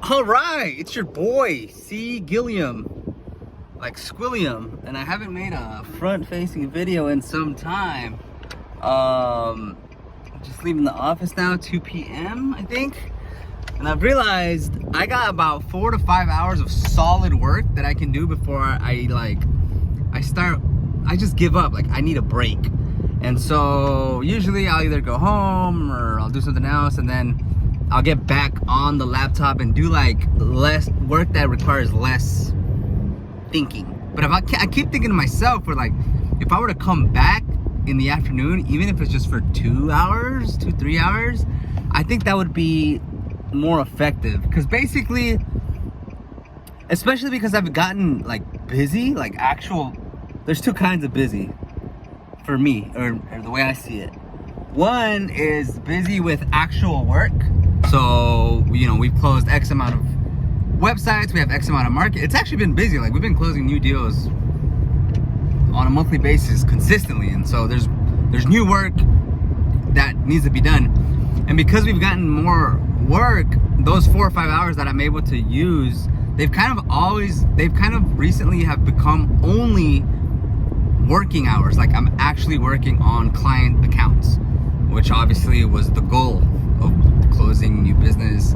All right, it's your boy C. Gilliam, like Squilliam, and I haven't made a front-facing video in some time. Just leaving the office now, 2 p.m. I think, and I've realized I got about 4 to 5 hours of solid work that I can do before I just give up. Like, I need a break. And so usually I'll either go home or I'll do something else, and then I'll get back on the laptop and do like less work that requires less thinking. But if I keep thinking to myself, or like, if I were to come back in the afternoon, even if it's just for 2 hours, 3 hours, I think that would be more effective. Because basically, especially because I've gotten like busy, like there's two kinds of busy for me, or the way I see it. One is busy with actual work. So, we've closed X amount of websites, we have X amount of market. It's actually been busy. Like, we've been closing new deals on a monthly basis consistently. And so there's new work that needs to be done. And because we've gotten more work, those 4 or 5 hours that I'm able to use, they've kind of recently have become only working hours. Like, I'm actually working on client accounts, which obviously was the goal of closing new business.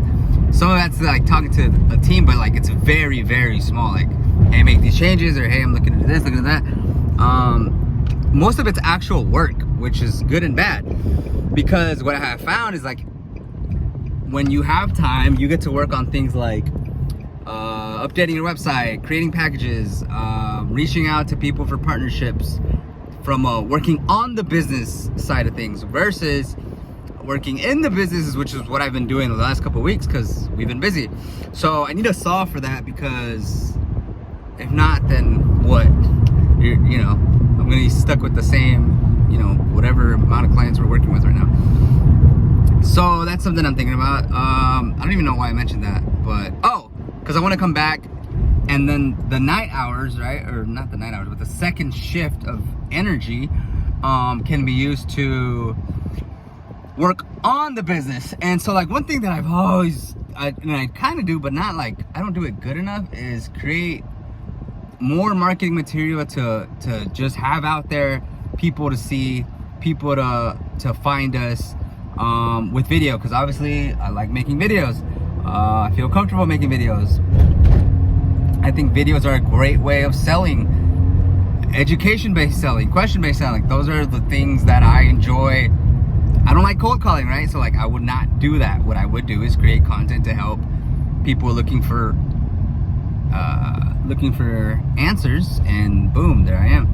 So that's like talking to a team, but like it's very, very small. Like, hey, make these changes, or hey, I'm looking at this, looking at that. Most of it's actual work, which is good and bad, because what I have found is, like, when you have time, you get to work on things like updating your website, creating packages, reaching out to people for partnerships, from working on the business side of things versus working in the businesses, which is what I've been doing the last couple of weeks because we've been busy. So I need to solve for that, because if not, then what? I'm gonna be stuck with the same, whatever amount of clients we're working with right now. So that's something I'm thinking about. I don't even know why I mentioned that, but because I want to come back, and then the night hours, right? Or not the night hours, but the second shift of energy can be used to work on the business. And so, like, one thing that I've always, I kind of do, but not like, I don't do it good enough, is create more marketing material to just have out there, people to see, people to find us with video, because obviously I like making videos. I feel comfortable making videos. I think videos are a great way of selling, education-based selling, question-based selling. Those are the things that I enjoy. I don't like cold calling, right? So, like, I would not do that. What I would do is create content to help people looking for answers, and boom, there I am,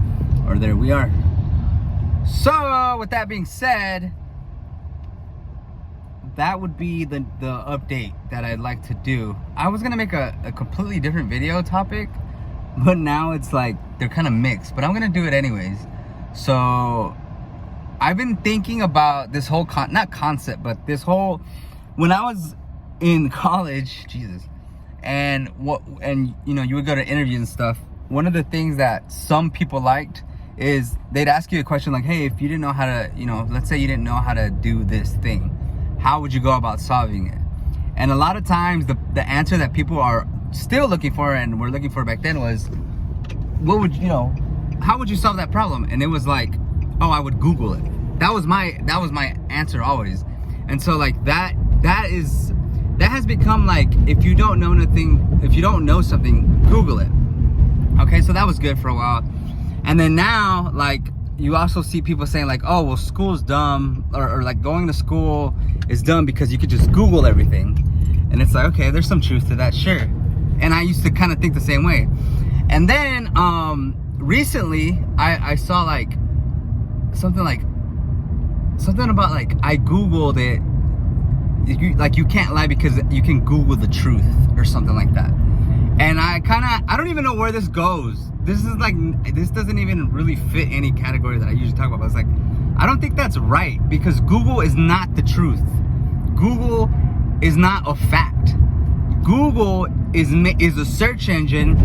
or there we are. So with that being said, that would be the update that I'd like to do. I was gonna make a completely different video topic, but now it's like they're kind of mixed, but I'm gonna do it anyways. So I've been thinking about this whole not concept, but this whole, when I was in college, Jesus, and you would go to interviews and stuff. One of the things that some people liked is they'd ask you a question like, hey, if you didn't know how to, let's say you didn't know how to do this thing, how would you go about solving it? And a lot of times the answer that people are still looking for, and were looking for back then, was, how would you solve that problem? And it was like, oh, I would Google it. That was my answer always. And so, like, that has become like, if you don't know something, Google it. Okay, so that was good for a while. And then now, like, you also see people saying like, oh, well, school's dumb, or like going to school is dumb because you could just Google everything. And it's like, okay, there's some truth to that, sure. And I used to kind of think the same way. And then recently I saw like something about like, I Googled it, you can't lie because you can Google the truth, or something like that. And I don't even know where this goes. This doesn't even really fit any category that I usually talk about. But it's like, I don't think that's right, because Google is not the truth. Google is not a fact. Google is a search engine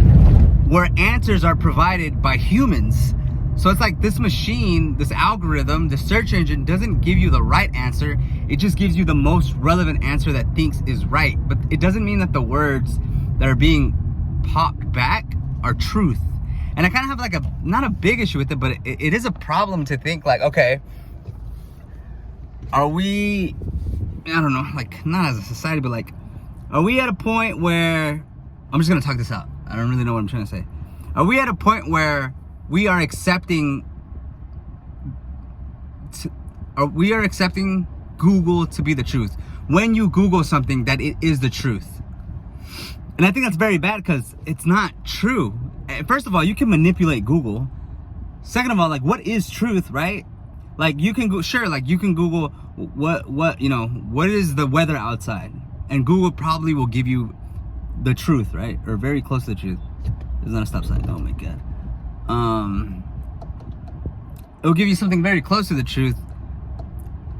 where answers are provided by humans. So it's like this machine, this algorithm, the search engine doesn't give you the right answer. It just gives you the most relevant answer that thinks is right. But it doesn't mean that the words that are being popped back are truth. And I kind of have like not a big issue with it, but it is a problem to think like, okay, are we, I don't know, like not as a society, but like, are we at a point where, I'm just gonna talk this out. I don't really know what I'm trying to say. Are we at a point where we are accepting Google to be the truth? When you Google something, that it is the truth. And I think that's very bad because it's not true. First of all, you can manipulate Google. Second of all, like, what is truth, right? Like, you can go, sure, like you can Google what is the weather outside, and Google probably will give you the truth, right? Or very close to the truth. There's not a stop sign. Oh my god. It'll give you something very close to the truth,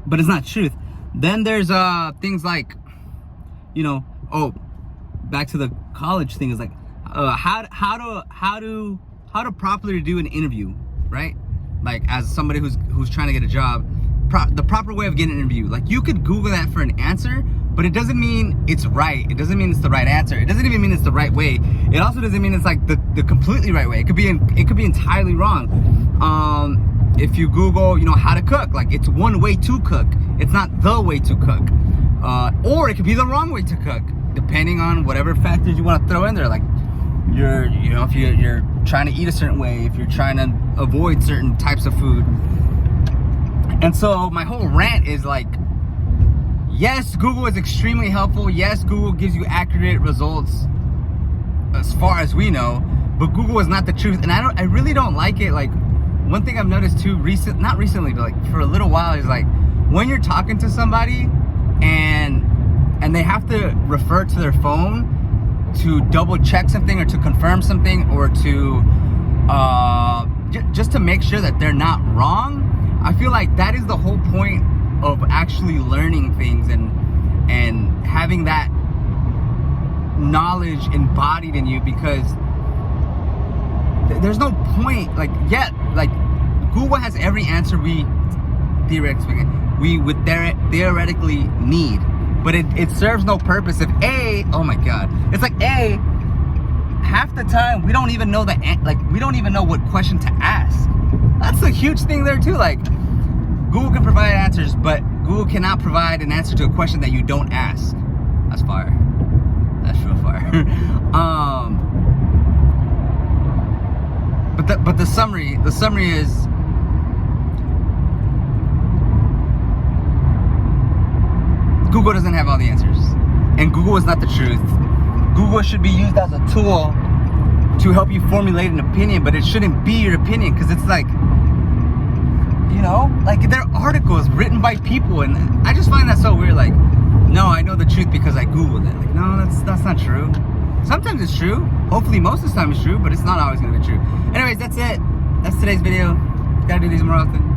but it's not truth. Then there's things like, back to the college thing, is like how to properly do an interview, right? Like, as somebody who's trying to get a job, the proper way of getting an interview. Like, you could Google that for an answer, but it doesn't mean it's right. It doesn't mean it's the right answer. It doesn't even mean it's the right way. It also doesn't mean it's like the completely right way. It could be entirely wrong. If you Google, how to cook, like, it's one way to cook. It's not the way to cook. Or it could be the wrong way to cook, depending on whatever factors you want to throw in there. Like, if you're trying to eat a certain way, if you're trying to avoid certain types of food. And so my whole rant is like, yes, Google is extremely helpful. Yes, Google gives you accurate results as far as we know, but Google is not the truth. And I really don't like it. Like, one thing I've noticed too, not recently, but like for a little while, is like, when you're talking to somebody and they have to refer to their phone to double check something or to confirm something or to just to make sure that they're not wrong, I feel like that is the whole point of actually learning things and having that knowledge embodied in you, because there's no point, like, Google has every answer we would theoretically need, but it serves no purpose if oh my god, it's like half the time we don't even know we don't even know what question to ask. That's a huge thing there too. Like, Google can provide answers, but Google cannot provide an answer to a question that you don't ask. That's fire. That's real fire. But the summary is, Google doesn't have all the answers, and Google is not the truth. Google should be used as a tool to help you formulate an opinion, but it shouldn't be your opinion, because it's like, like, they're articles written by people, and I just find that so weird. Like, no, I know the truth because I Googled it. Like, no, that's not true. Sometimes it's true. Hopefully most of the time it's true, but it's not always gonna be true. Anyways, that's it. That's today's video. Gotta do these more often.